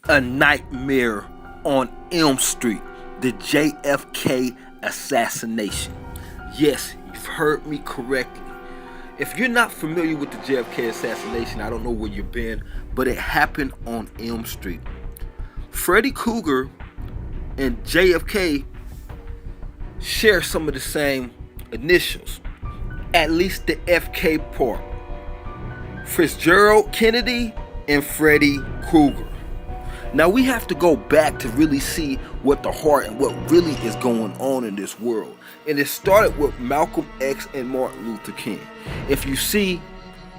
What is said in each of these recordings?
A Nightmare on Elm Street, the JFK assassination. Yes, you've heard me correctly. If you're not familiar with the JFK assassination, I don't know where you've been, but it happened on Elm Street. Freddy Krueger and JFK share some of the same initials, at least the FK part. Fitzgerald Kennedy and Freddy Krueger. Now we have to go back to really see what the heart and what really is going on in this world. And it started with Malcolm X and Martin Luther King. If you see,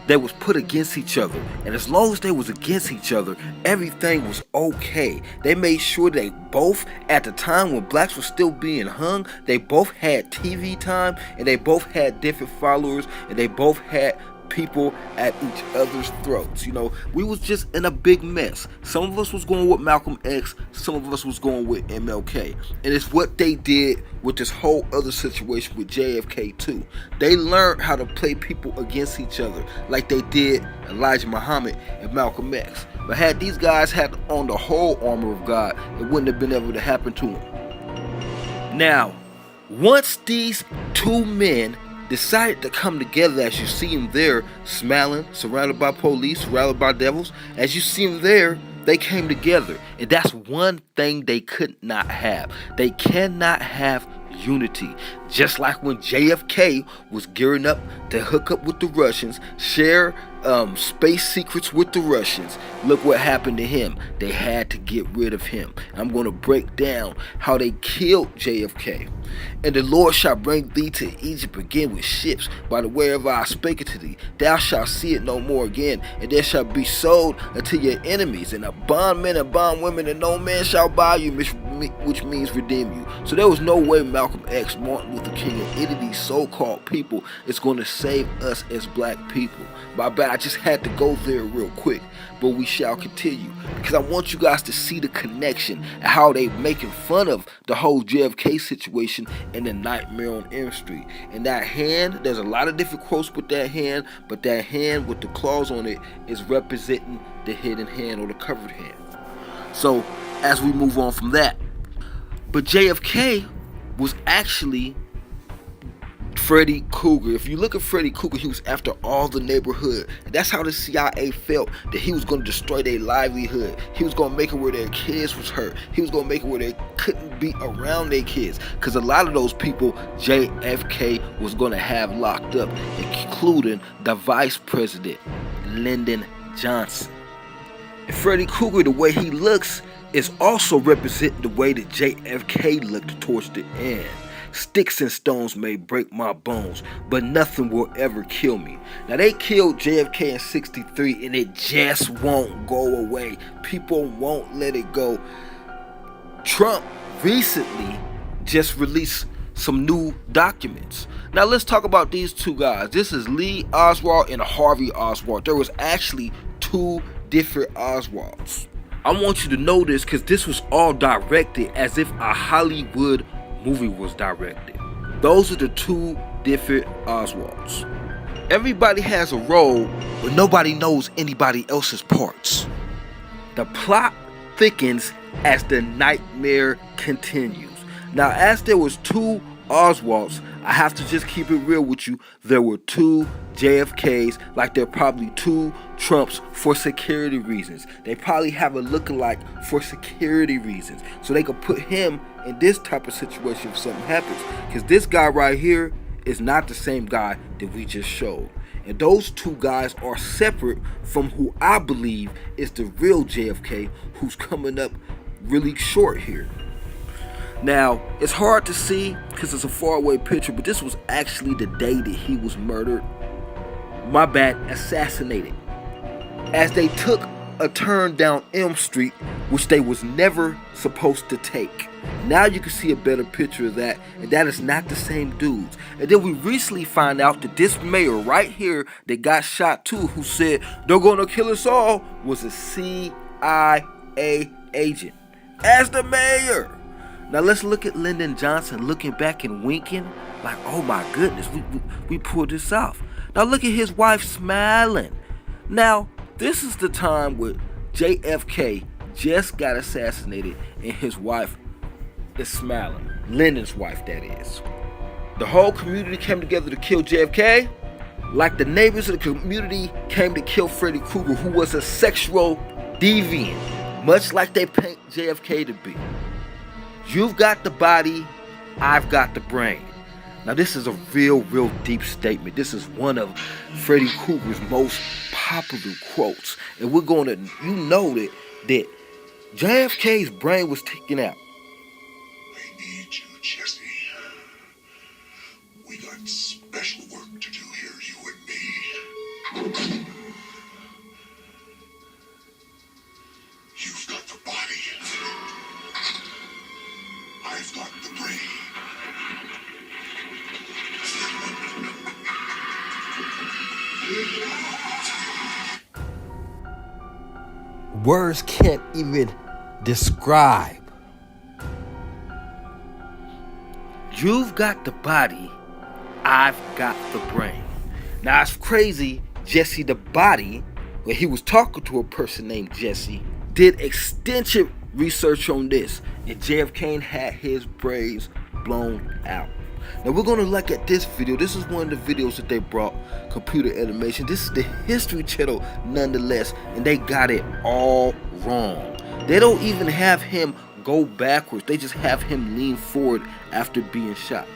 they was put against each other. And as long as they was against each other, everything was okay. They made sure they both, at the time when blacks were still being hung, they both had TV time, and they both had different followers, and they both had people at each other's throats. You know, we was just in a big mess. Some of us was going with Malcolm X, some of us was going with MLK, and it's what they did with this whole other situation with JFK too. They learned how to play people against each other like they did Elijah Muhammad and Malcolm X. But had these guys had on the whole armor of God, it wouldn't have been able to happen to them. Now, once these two men decided to come together, as you see them there, smiling, surrounded by police, surrounded by devils. As you see them there, they came together. And that's one thing they could not have. They cannot have unity. Just like when JFK was gearing up to hook up with the Russians, share space secrets with the Russians. Look what happened to him. They had to get rid of him. I'm going to break down how they killed JFK. And the Lord shall bring thee to Egypt again with ships, by the wherever I spake it to thee. Thou shalt see it no more again, and there shall be sold unto your enemies, and a bondman and bondwomen, and no man shall buy you, which means redeem you. So there was no way Malcolm X, Martin Luther King, and any of these so-called people is going to save us as black people. But I just had to go there real quick. But we shall continue, because I want you guys to see the connection and how they making fun of the whole JFK situation and the Nightmare on Elm Street. And that hand, there's a lot of different quotes with that hand, but that hand with the claws on it is representing the hidden hand or the covered hand. So as we move on from that, but JFK was actually Freddy Krueger. If you look at Freddy Krueger, he was after all the neighborhood. And that's how the CIA felt, that he was going to destroy their livelihood. He was going to make it where their kids was hurt. He was going to make it where they couldn't be around their kids. Because a lot of those people JFK was going to have locked up, including the Vice President, Lyndon Johnson. And Freddy Krueger, the way he looks, is also representing the way that JFK looked towards the end. Sticks and stones may break my bones, but nothing will ever kill me. Now, they killed JFK in '63, and it just won't go away. People won't let it go. Trump recently just released some new documents. Now let's talk about these two guys. This is Lee Oswald and Harvey Oswald. There was actually two different Oswalds. I want you to know this, because this was all directed as if a Hollywood movie was directed. Those are the two different Oswalds. Everybody has a role, but nobody knows anybody else's parts. The plot thickens as the nightmare continues. Now, as there was two Oswalds, I have to just keep it real with you. There were two JFKs, like there are probably two Trumps for security reasons. They probably have a lookalike for security reasons, so they could put him in this type of situation if something happens. Because this guy right here is not the same guy that we just showed. And those two guys are separate from who I believe is the real JFK, who's coming up really short here. Now, it's hard to see because it's a faraway picture, but this was actually the day that he was murdered. My bad, assassinated. As they took a turn down Elm Street, which they was never supposed to take. Now you can see a better picture of that, and that is not the same dudes. And then we recently find out that this mayor right here that got shot too, who said they're gonna kill us all, was a CIA agent as the mayor. Now let's look at Lyndon Johnson looking back and winking like, oh my goodness, we pulled this off. Now look at his wife smiling. Now, this is the time with JFK just got assassinated and his wife is smiling. Lyndon's wife, that is. The whole community came together to kill JFK, like the neighbors of the community came to kill Freddy Krueger, who was a sexual deviant, much like they paint JFK to be. You've got the body, I've got the brain. Now this is a real deep statement. This is one of Freddy Krueger's most popular quotes. And we're going to, you know that JFK's brain was taken out. I need you, Jesse. We got special work to do here, you and me. You've got the body. I've got the brain. Words can't even describe. You've got the body, I've got the brain. Now it's crazy, Jesse the body, when he was talking to a person named Jesse, did extensive research on this, and JFK had his brains blown out. Now we're going to look at this video. This is one of the videos that they brought, Computer Animation. This is the History Channel nonetheless, and they got it all wrong. They don't even have him go backwards. They just have him lean forward after being shot.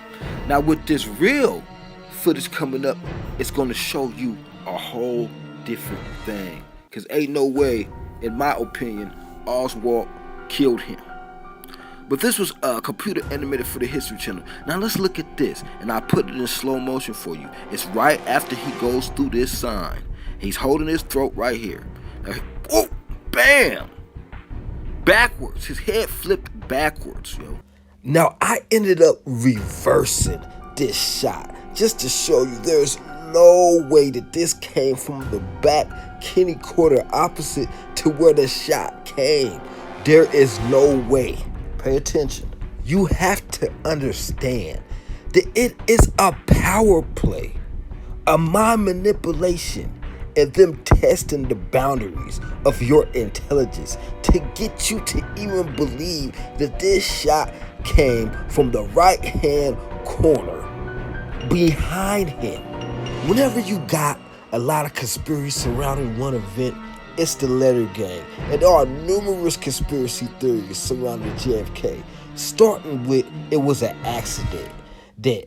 Now with this real footage coming up, it's going to show you a whole different thing. Because ain't no way, in my opinion, Oswald killed him. But this was computer animated for the History Channel. Now let's look at this, and I put it in slow motion for you. It's right after he goes through this sign. He's holding his throat right here. Now, oh, bam! Backwards. His head flipped backwards, yo. Now I ended up reversing this shot just to show you there's no way that this came from the back kidney quarter opposite to where the shot came. There is no way. Pay attention. You have to understand that it is a power play, a mind manipulation, and them testing the boundaries of your intelligence to get you to even believe that this shot came from the right hand corner behind him. Whenever you got a lot of conspiracy surrounding one event, it's the letter game, and there are numerous conspiracy theories surrounding JFK, starting with it was an accident, that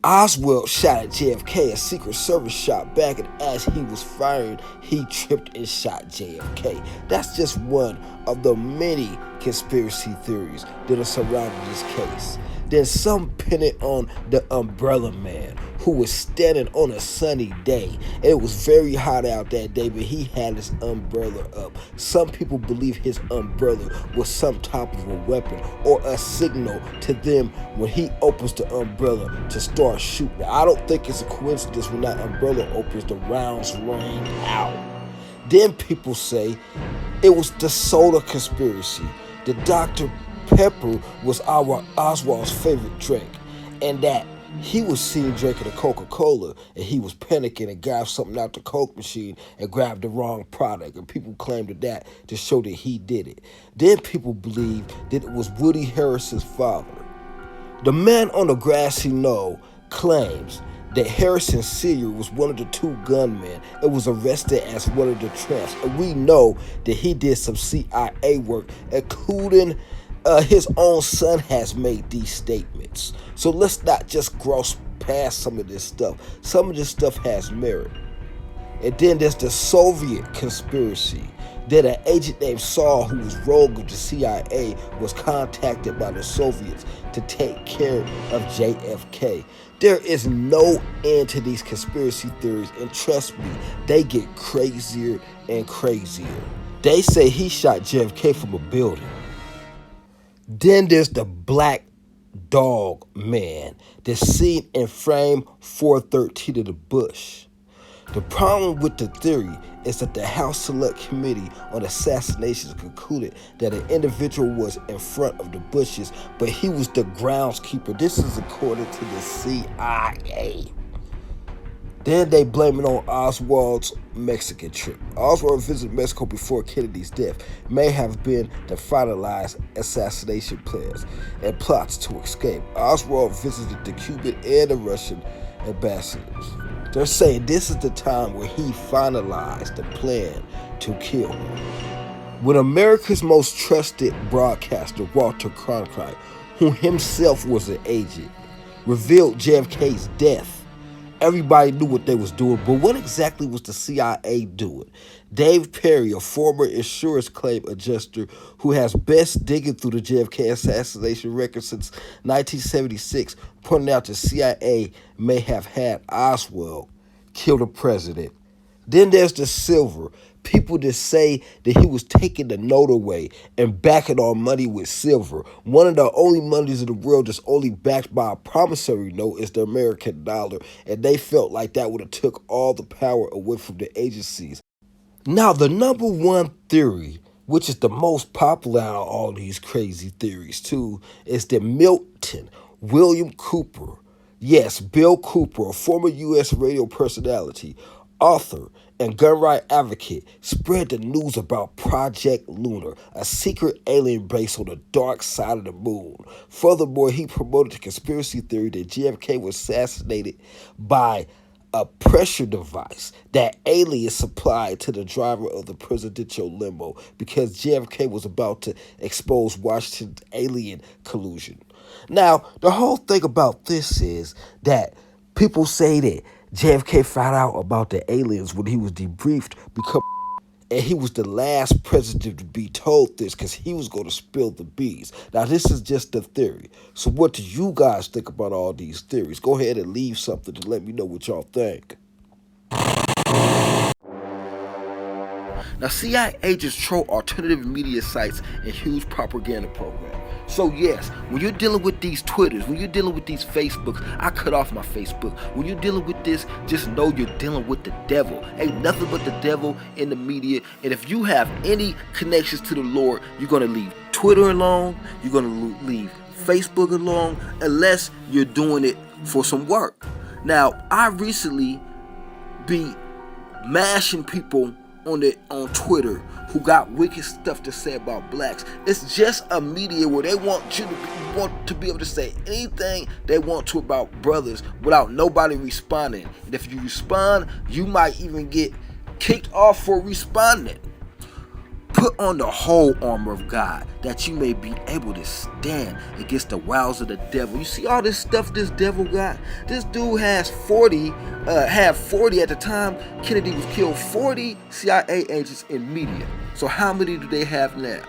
Oswald shot at JFK, a Secret Service shot back, and as he was firing, he tripped and shot JFK. That's just one of the many conspiracy theories that are surrounding this case. Then some pin it on the Umbrella Man, who was standing on a sunny day. It was very hot out that day, but he had his umbrella up. Some people believe his umbrella was some type of a weapon or a signal to them when he opens the umbrella to start shooting. I don't think it's a coincidence when that umbrella opens, the rounds rain out. Then people say it was the soda conspiracy. The Dr. Pepper was our Oswald's favorite drink, and that he was seen drinking a Coca-Cola, and he was panicking and grabbed something out the Coke machine and grabbed the wrong product, and people claimed that to show that he did it. Then people believed that it was Woody Harrelson's father. The man on the grassy knoll claims that Harrison Sr. was one of the two gunmen and was arrested as one of the tramps, and we know that he did some CIA work, including his own son has made these statements. So let's not just gross past some of this stuff. Some of this stuff has merit. And then there's the Soviet conspiracy that an agent named Saul, who was rogue of the CIA, was contacted by the Soviets to take care of JFK. There is no end to these conspiracy theories, and trust me, they get crazier and crazier. They say he shot JFK from a building. Then there's the Black Dog Man that's seen in frame 413 of the bush. The problem with the theory is that the House Select Committee on Assassinations concluded that an individual was in front of the bushes, but he was the groundskeeper. This is according to the CIA. Then they blame it on Oswald's Mexican trip. Oswald visited Mexico before Kennedy's death, may have been to finalize assassination plans and plots to escape. Oswald visited the Cuban and the Russian ambassadors. They're saying this is the time where he finalized the plan to kill him. When America's most trusted broadcaster, Walter Cronkite, who himself was an agent, revealed JFK's death, everybody knew what they was doing, but what exactly was the CIA doing? Dave Perry, a former insurance claim adjuster who has best digging through the JFK assassination record since 1976, pointed out the CIA may have had Oswald kill the president. Then there's the silver. People that say that he was taking the note away and backing our money with silver. One of the only monies in the world that's only backed by a promissory note is the American dollar. And they felt like that would have took all the power away from the agencies. Now, the number one theory, which is the most popular out of all these crazy theories too, is that Milton William Cooper, yes, Bill Cooper, a former U.S. radio personality, author, and gun right advocate, spread the news about Project Lunar, a secret alien base on the dark side of the moon. Furthermore, he promoted the conspiracy theory that JFK was assassinated by a pressure device that aliens supplied to the driver of the presidential limo because JFK was about to expose Washington's alien collusion. Now, the whole thing about this is that people say that JFK found out about the aliens when he was debriefed and he was the last president to be told this because he was going to spill the beans. Now, this is just a theory. So what do you guys think about all these theories? Go ahead and leave something to let me know what y'all think. Now, CIA agents troll alternative media sites and huge propaganda programs. So yes, when you're dealing with these Twitters, when you're dealing with these Facebooks, I cut off my Facebook. When you're dealing with this, just know you're dealing with the devil. Ain't nothing but the devil in the media. And if you have any connections to the Lord, you're going to leave Twitter alone. You're going to leave Facebook alone, unless you're doing it for some work. Now, I recently be mashing people on Twitter who got wicked stuff to say about blacks. It's just a media where they want you to be able to say anything they want to about brothers without nobody responding. And if you respond, you might even get kicked off for responding. Put on the whole armor of God that you may be able to stand against the wiles of the devil. You see all this stuff this devil got? This dude had 40 at the time Kennedy was killed, 40 CIA agents in media. So how many do they have now?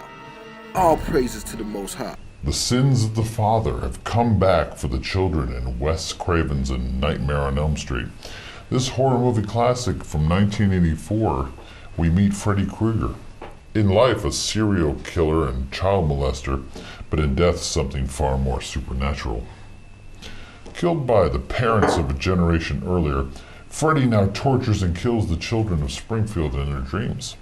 All praises to the Most High. The sins of the father have come back for the children in Wes Craven's A Nightmare on Elm Street. This horror movie classic from 1984, we meet Freddy Krueger. In life, a serial killer and child molester, but in death, something far more supernatural. Killed by the parents of a generation earlier, Freddy now tortures and kills the children of Springfield in their dreams.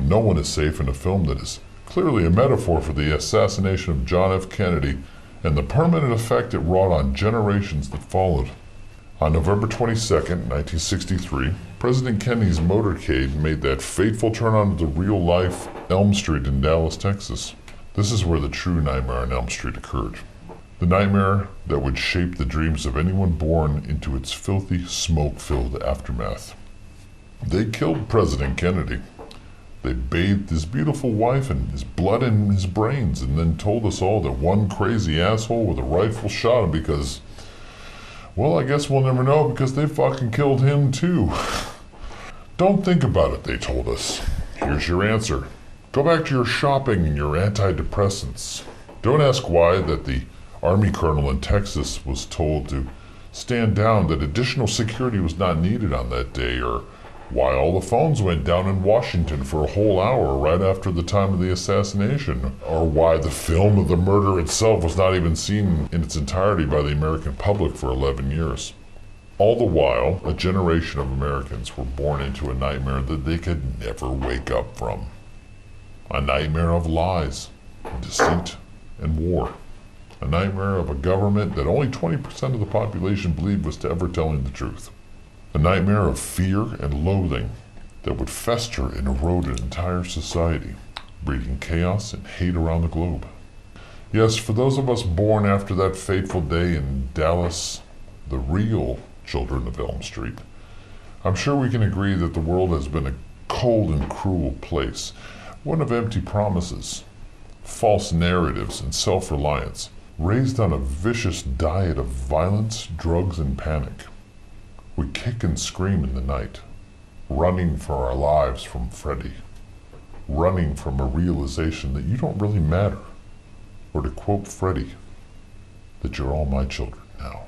No one is safe in a film that is clearly a metaphor for the assassination of John F. Kennedy and the permanent effect it wrought on generations that followed. On November 22, 1963, President Kennedy's motorcade made that fateful turn onto the real-life Elm Street in Dallas, Texas. This is where the true Nightmare on Elm Street occurred. The nightmare that would shape the dreams of anyone born into its filthy, smoke-filled aftermath. They killed President Kennedy. They bathed his beautiful wife in his blood and his brains, and then told us all that one crazy asshole with a rifle shot him because, well, I guess we'll never know because they fucking killed him too. Don't think about it, they told us. Here's your answer. Go back to your shopping and your antidepressants. Don't ask why that the Army colonel in Texas was told to stand down, that additional security was not needed on that day, or why all the phones went down in Washington for a whole hour right after the time of the assassination, or why the film of the murder itself was not even seen in its entirety by the American public for 11 years. All the while, a generation of Americans were born into a nightmare that they could never wake up from. A nightmare of lies, deceit, and war. A nightmare of a government that only 20% of the population believed was ever telling the truth. A nightmare of fear and loathing that would fester and erode an entire society, breeding chaos and hate around the globe. Yes, for those of us born after that fateful day in Dallas, the real children of Elm Street, I'm sure we can agree that the world has been a cold and cruel place, one of empty promises, false narratives, and self-reliance, raised on a vicious diet of violence, drugs, and panic. We kick and scream in the night, running for our lives from Freddy, running from a realization that you don't really matter, or to quote Freddy, that you're all my children now.